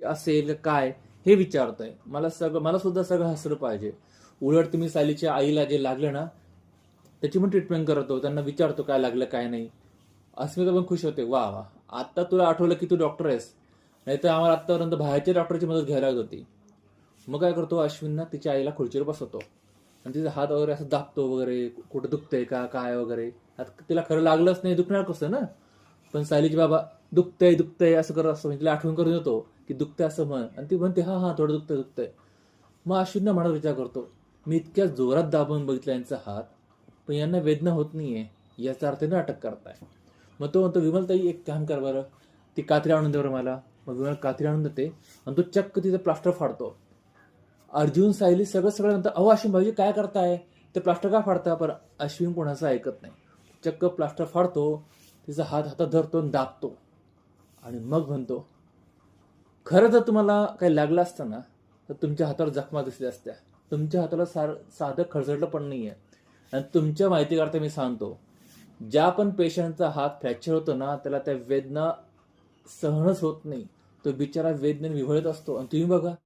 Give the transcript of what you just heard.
असेल काय हे विचारतोय. मला सुद्धा सगळं हसलं पाहिजे. उलट तुम्ही सायलीच्या आईला जे लागलं ना त्याची पण ट्रीटमेंट करतो, त्यांना विचारतो काय लागलं काय नाही. अस्मिता पण खुश होते, वा वा आता तुला आठवलं की तू डॉक्टर आहेस, नाही तर आम्हाला आतापर्यंत बाहेरच्या डॉक्टरची मदत घ्यायला लागत होती. मग काय करतो अश्विन ना तिच्या आईला खुर्चीवर बसवतो आणि तिचा हात वगैरे असं दाबतो वगैरे, कुठं दुखतंय का काय वगैरे. आता तिला खरं लागलंच नाही, दुखणार कसं ना. पण सायलीचे बाबा दुखतंय दुखतंय असं करत असतो, म्हणजे तिला आठवण करून येतो की दुखतंय असं म्हण, आणि ती म्हणते हा हा थोडं दुखतंय दुखतंय. मग अश्विनना मनात विचार करतो, मी इतक्या जोरात दाबून बघितला यांचा हात, पण यांना वेदना होत नाहीये, याचा अर्थ नाटक करताय. मग तो म्हणतो विमलताई एक काम कर बरं, ती कात्री आणून दे बरं मला. मग विमल कात्री आणून देते आणि तो चक्क तिचं प्लास्टर फाडतो. अर्जुन सायली सगळं म्हणतात, अहो अश्विन भाऊजी काय करताय, ते प्लास्टर का फाडता. पण अश्विन कोणाचं ऐकत नाही, चक्क प्लास्टर फाडतो, तिचा हात हातात धरतो आणि दाबतो आणि मग म्हणतो, खरं जर तुम्हाला काही लागलं असतं ना तर तुमच्या हातावर जखमा दिसल्या असत्या. तुमच्या हाताला साधं खरचटलं पण नाहीये. आणि तुमच्या माहितीकरता मी सांगतो, ज्या पण पेशंटचा हात फ्रॅक्चर होतो ना त्याला त्या वेदना सहनच होत नाही, तो बिचारा वेदनेने विव्हळत असतो. आणि तुम्ही बघा